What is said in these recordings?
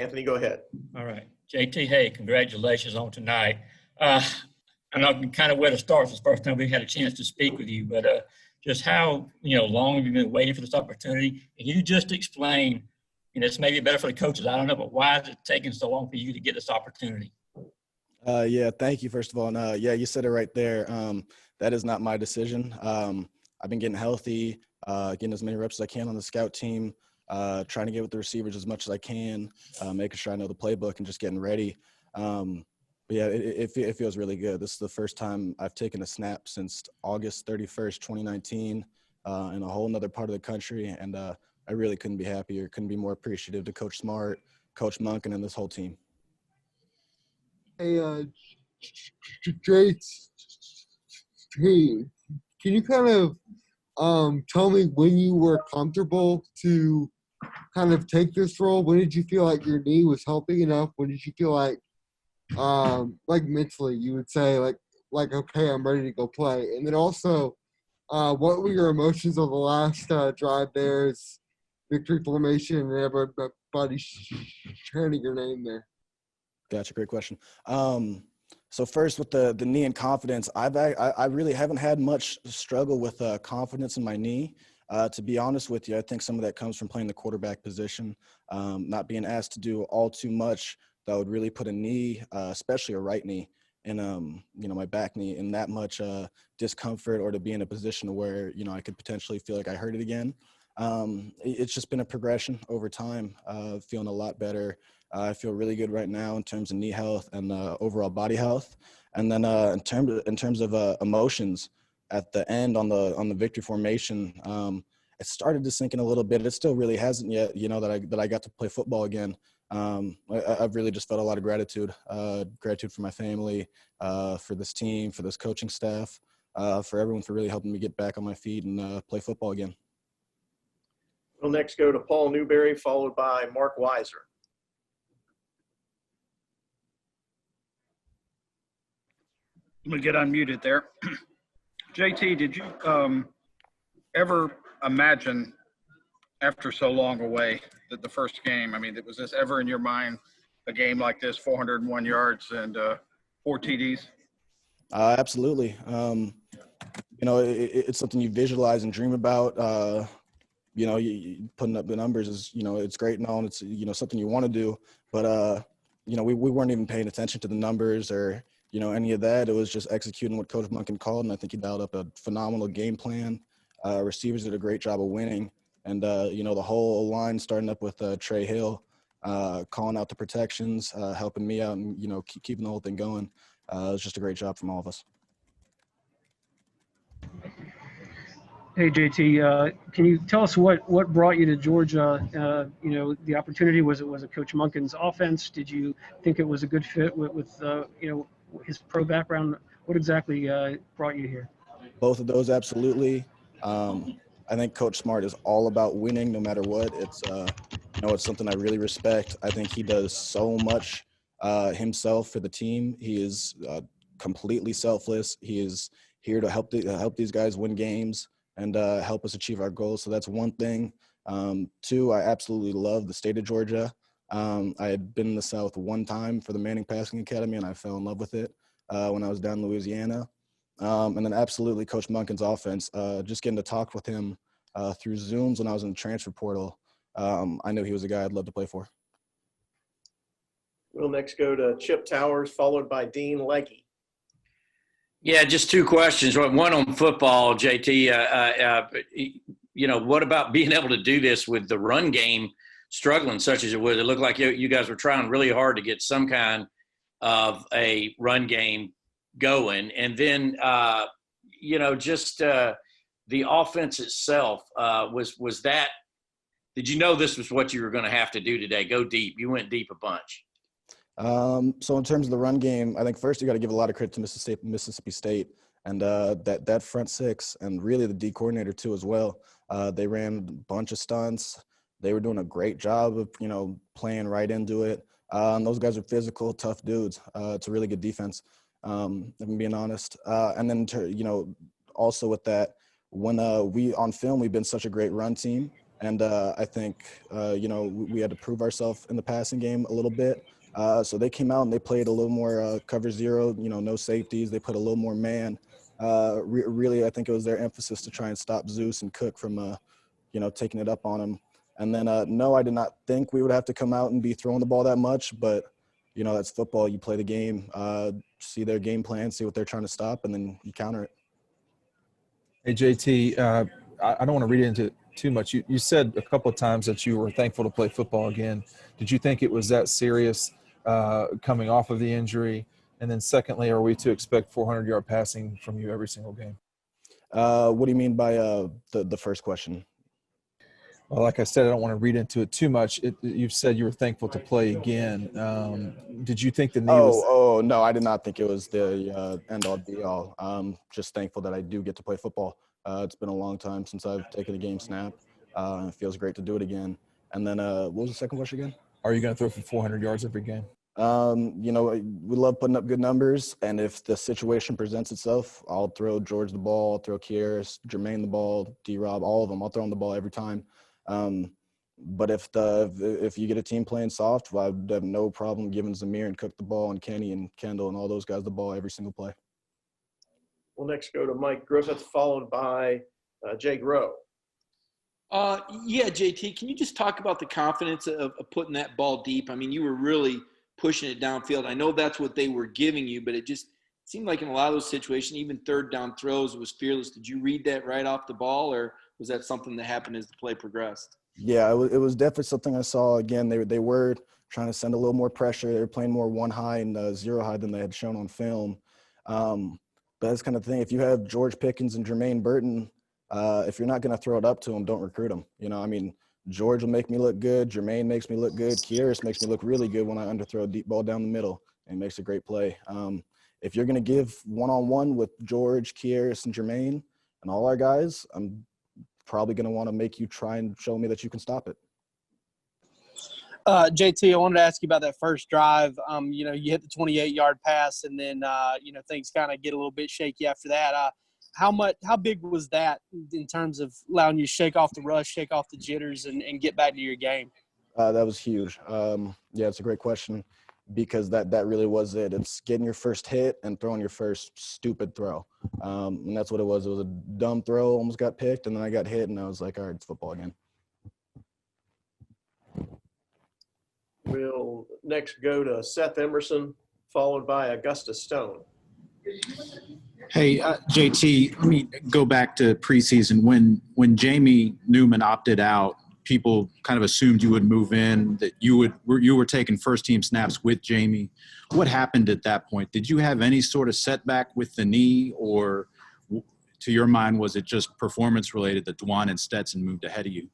Anthony, go ahead. All right. JT, hey, congratulations on tonight. I know kind of where to start. It's the first time we've had a chance to speak with you, but just how long have you been waiting for this opportunity? Can you just explain, it's maybe better for the coaches, I don't know, but why is it taking so long for you to get this opportunity? Yeah, thank you, first of all. And yeah, you said it right there. That is not my decision. I've been getting healthy, getting as many reps as I can on the scout team, trying to get with the receivers as much as I can, making sure I know the playbook and just getting ready. But yeah, it feels really good. This is the first time I've taken a snap since August 31st, 2019, in a whole nother part of the country. And I really couldn't be happier, couldn't be more appreciative to Coach Smart, Coach Monken, and this whole team. Hey, JT, can you kind of tell me when you were comfortable to kind of take this role? When did you feel like your knee was helping enough? When did you feel like mentally you would say like okay, I'm ready to go play? And then also, what were your emotions of the last drive there as victory formation and everybody chanting your name there? Gotcha. Great question. So first with the knee and confidence, I really haven't had much struggle with confidence in my knee. To be honest with you, I think some of that comes from playing the quarterback position, not being asked to do all too much that would really put a knee, especially a right knee, and my back knee in that much discomfort, or to be in a position where I could potentially feel like I hurt it again. It's just been a progression over time, feeling a lot better. I feel really good right now in terms of knee health and overall body health. And then in terms of emotions at the end on the victory formation, it started to sink in a little bit. It still really hasn't yet, that I got to play football again. I've really just felt a lot of gratitude for my family, for this team, for this coaching staff, for everyone for really helping me get back on my feet and play football again. We'll next go to Paul Newberry, followed by Mark Weiser. I'm going to get unmuted there. JT, did you ever imagine after so long away that the first game, was this ever in your mind, a game like this, 401 yards and 4 TDs? Absolutely. It's something you visualize and dream about. You putting up the numbers is, it's great and all, and it's, something you want to do. But, we weren't even paying attention to the numbers or, any of that. It was just executing what Coach Monken called, and I think he dialed up a phenomenal game plan. Receivers did a great job of winning. And, the whole line starting up with Trey Hill, calling out the protections, helping me out and, keeping the whole thing going. It was just a great job from all of us. Hey, JT, can you tell us what brought you to Georgia? The opportunity, was it Coach Monken's offense? Did you think it was a good fit with his pro background? What exactly brought you here? Both of those, absolutely. I think Coach Smart is all about winning no matter what. It's it's something I really respect. I think he does so much himself for the team. He is completely selfless. He is here to help these guys win games and help us achieve our goals. So that's one thing. Two, I absolutely love the state of Georgia. I had been in the South one time for the Manning Passing Academy, and I fell in love with it when I was down in Louisiana. And then absolutely Coach Monken's offense, just getting to talk with him through Zooms when I was in the transfer portal. I knew he was a guy I'd love to play for. We'll next go to Chip Towers, followed by Dean Legge. Yeah, just two questions. One on football, JT. What about being able to do this with the run game struggling such as it was? It looked like you guys were trying really hard to get some kind of a run game going. And then, the offense itself, was that – did you know this was what you were going to have to do today, go deep? You went deep a bunch. So in terms of the run game, I think first you got to give a lot of credit to Mississippi State and that front six and really the D coordinator too as well. They ran a bunch of stunts. They were doing a great job of, playing right into it. And those guys are physical, tough dudes. It's a really good defense, if I'm being honest. And then, also with that, when we on film, we've been such a great run team. And I think, we had to prove ourselves in the passing game a little bit. So they came out and they played a little more cover zero, no safeties. They put a little more man. Really, I think it was their emphasis to try and stop Zeus and Cook from, taking it up on him. And then, no, I did not think we would have to come out and be throwing the ball that much. But, that's football. You play the game, see their game plan, see what they're trying to stop, and then you counter it. Hey, JT, I don't want to read into it too much. You said a couple of times that you were thankful to play football again. Did you think it was that serious coming off of the injury? And then secondly, are we to expect 400-yard passing from you every single game? What do you mean by the first question? Well, like I said, I don't want to read into it too much. You've said you were thankful to play again. Did you think the knee was – Oh, no, I did not think it was the end-all, be-all. Just thankful that I do get to play football. It's been a long time since I've taken a game snap. It feels great to do it again. And then what was the second question again? Are you going to throw for 400 yards every game? We love putting up good numbers, and if the situation presents itself, I'll throw George the ball, I'll throw Kieris, Jermaine the ball, D-Rob, all of them. I'll throw them the ball every time. But if you get a team playing soft, well, I have no problem giving Zamir and Cook the ball, and Kenny and Kendall and all those guys the ball every single play. We'll next go to Mike Griffith, followed by Jay Groh. Yeah, JT, can you just talk about the confidence of putting that ball deep? I mean, you were really pushing it downfield. I know that's what they were giving you, but it just seemed like in a lot of those situations, even third down throws, it was fearless. Did you read that right off the ball, or was that something that happened as the play progressed? Yeah, it was definitely something I saw. Again, they were trying to send a little more pressure. They were playing more one high and zero high than they had shown on film. But that's kind of the thing. If you have George Pickens and Jermaine Burton, if you're not going to throw it up to them, don't recruit them. George will make me look good. Jermaine makes me look good. Kieris makes me look really good when I underthrow a deep ball down the middle and makes a great play. If you're going to give one-on-one with George, Kieris, and Jermaine and all our guys, I'm probably going to want to make you try and show me that you can stop it. JT, I wanted to ask you about that first drive. You hit the 28-yard pass, and then, things kind of get a little bit shaky after that. How big was that in terms of allowing you to shake off the rush, shake off the jitters, and get back to your game? That was huge. It's a great question because that really was it. It's getting your first hit and throwing your first stupid throw. And that's what it was. It was a dumb throw, almost got picked, and then I got hit, and I was like, all right, it's football again. We'll next go to Seth Emerson, followed by Augustus Stone. Hey, JT, let me go back to preseason. When Jamie Newman opted out, people kind of assumed you would move in, that you were taking first-team snaps with Jamie. What happened at that point? Did you have any sort of setback with the knee, or to your mind, was it just performance-related that Dwan and Stetson moved ahead of you?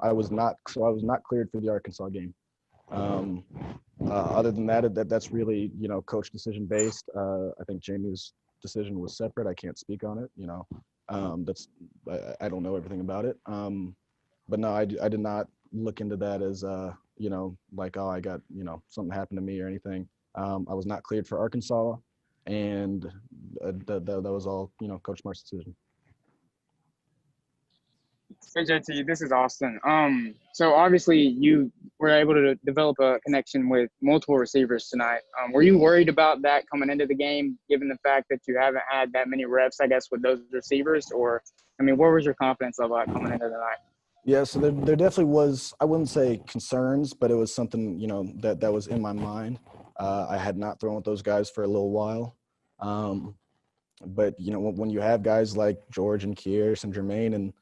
I was not cleared for the Arkansas game. Other than that's really, coach decision based. I think Jamie's decision was separate. I can't speak on it. I don't know everything about it. But no, I did not look into that as, like, oh, I got, something happened to me or anything. I was not cleared for Arkansas, and that was all, Coach Mark's decision. Hey JT, this is Austin. So obviously you were able to develop a connection with multiple receivers tonight. Were you worried about that coming into the game, given the fact that you haven't had that many reps, I guess, with those receivers? Or, what was your confidence level coming into the night? Yeah, so there definitely was, I wouldn't say concerns, but it was something, that was in my mind. I had not thrown with those guys for a little while. But, when you have guys like George and Kieris and Jermaine and,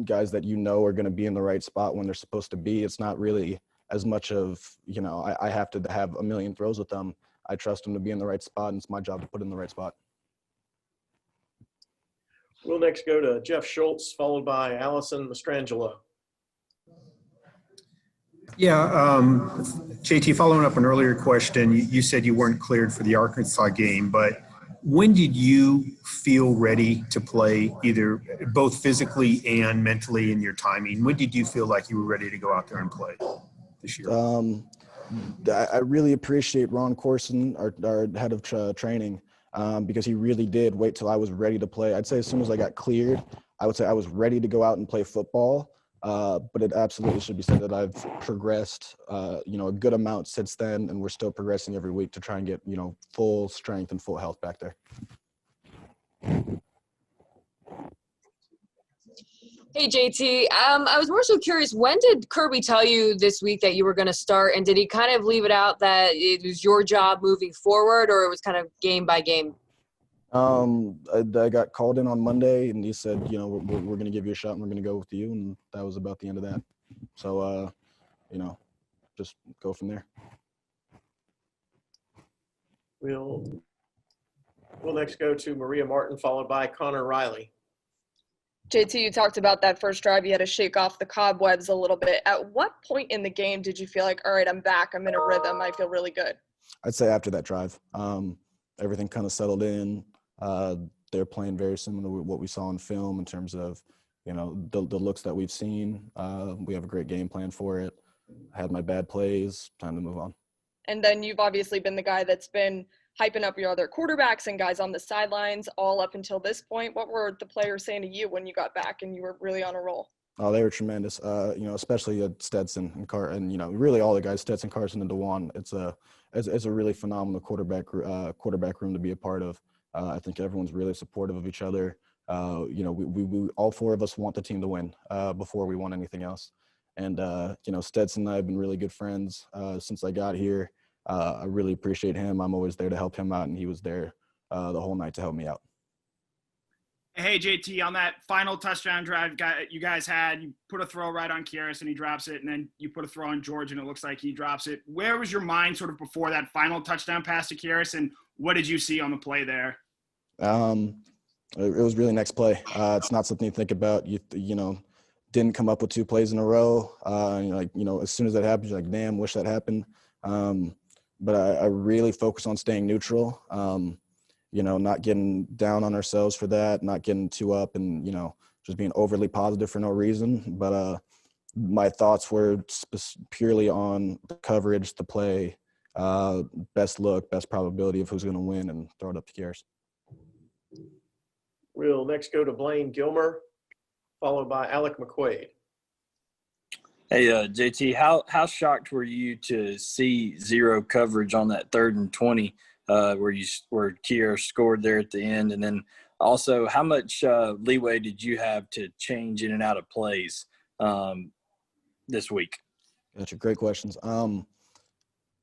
guys that are going to be in the right spot when they're supposed to be, it's not really as much of, I have to have a million throws with them. I trust them to be in the right spot, and it's my job to put in the right spot. We'll next go to Jeff Schultz, followed by Allison Mastrangelo. Yeah, JT, following up an earlier question, you said you weren't cleared for the Arkansas game, but when did you feel ready to play, either both physically and mentally in your timing? When did you feel like you were ready to go out there and play this year? I really appreciate Ron Corson, our head of training, because he really did wait till I was ready to play. I'd say as soon as I got cleared, I would say I was ready to go out and play football, but it absolutely should be said that I've progressed, a good amount since then, and we're still progressing every week to try and get, full strength and full health back there. Hey, JT. I was more so curious, when did Kirby tell you this week that you were going to start? And did he kind of leave it out that it was your job moving forward, or it was kind of game by game? I got called in on Monday, and he said, we're going to give you a shot and we're going to go with you. And that was about the end of that. So, just go from there. We'll next go to Maria Martin, followed by Connor Riley. JT, you talked about that first drive. You had to shake off the cobwebs a little bit. At what point in the game did you feel like, all right, I'm back, I'm in a rhythm, I feel really good? I'd say after that drive, everything kind of settled in. They're playing very similar to what we saw in film in terms of, the looks that we've seen. We have a great game plan for it. I had my bad plays, time to move on. And then you've obviously been the guy that's been hyping up your other quarterbacks and guys on the sidelines all up until this point. What were the players saying to you when you got back and you were really on a roll? Oh, they were tremendous. Especially Stetson and really all the guys, Stetson, Carson, and DeJuan. It's a really phenomenal quarterback room to be a part of. I think everyone's really supportive of each other. We all four of us want the team to win before we want anything else. And Stetson and I have been really good friends since I got here. I really appreciate him. I'm always there to help him out, and he was there the whole night to help me out. Hey, JT, on that final touchdown drive you guys had, you put a throw right on Kieris and he drops it, and then you put a throw on George and it looks like he drops it. Where was your mind sort of before that final touchdown pass to Kieris, and what did you see on the play there? It was really next play. It's not something you think about. You didn't come up with two plays in a row. As soon as that happens, you're like, damn, wish that happened. But I really focus on staying neutral, not getting down on ourselves for that, not getting too up and, just being overly positive for no reason. But my thoughts were purely on the coverage, the play, best look, best probability of who's going to win, and throw it up to Kieris. We'll next go to Blaine Gilmer, followed by Alec McQuaid. Hey, JT, how shocked were you to see zero coverage on that 3rd and 20 where Kieris scored there at the end? And then also, how much leeway did you have to change in and out of plays this week? Gotcha. Great questions.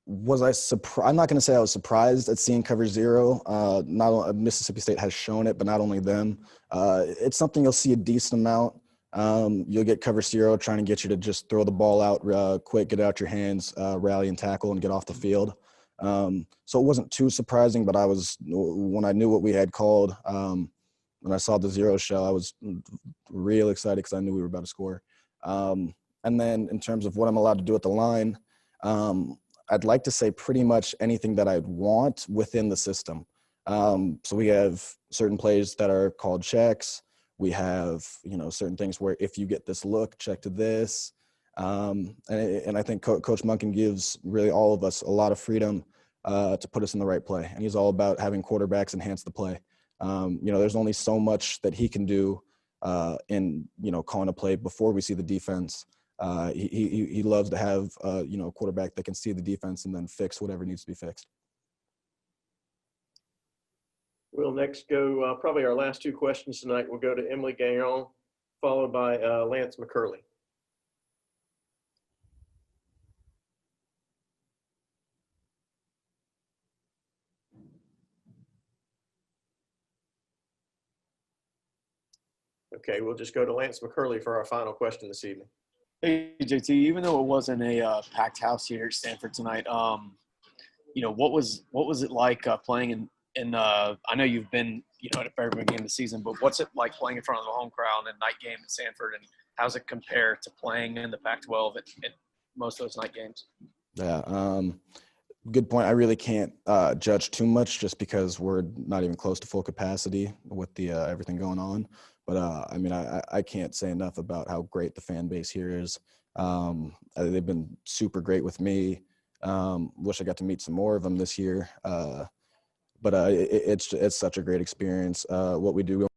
Was I surprised? I'm not going to say I was surprised at seeing cover zero. Not Mississippi State has shown it, but not only them. It's something you'll see a decent amount. You'll get cover zero trying to get you to just throw the ball out quick, get it out your hands, rally and tackle, and get off the field. So it wasn't too surprising, but when I knew what we had called, when I saw the zero show, I was real excited because I knew we were about to score. And then in terms of what I'm allowed to do at the line, I'd like to say pretty much anything that I'd want within the system. So we have certain plays that are called checks. We have, certain things where if you get this look, check to this. And I think Coach Monken gives really all of us a lot of freedom to put us in the right play. And he's all about having quarterbacks enhance the play. There's only so much that he can do in, calling a play before we see the defense. He loves to have, a quarterback that can see the defense and then fix whatever needs to be fixed. We'll next go, probably our last two questions tonight. We'll go to Emily Gagnon, followed by Lance McCurley. Okay, we'll just go to Lance McCurley for our final question this evening. Hey, JT, even though it wasn't a packed house here at Stanford tonight, what was it like playing in I know you've been, at a fair bit game of the season, but what's it like playing in front of the home crowd and night game at Stanford, and how's it compare to playing in the Pac-12 at most of those night games? Yeah, good point. I really can't judge too much just because we're not even close to full capacity with the everything going on. But I can't say enough about how great the fan base here is. They've been super great with me. Wish I got to meet some more of them this year. But it's such a great experience. What we do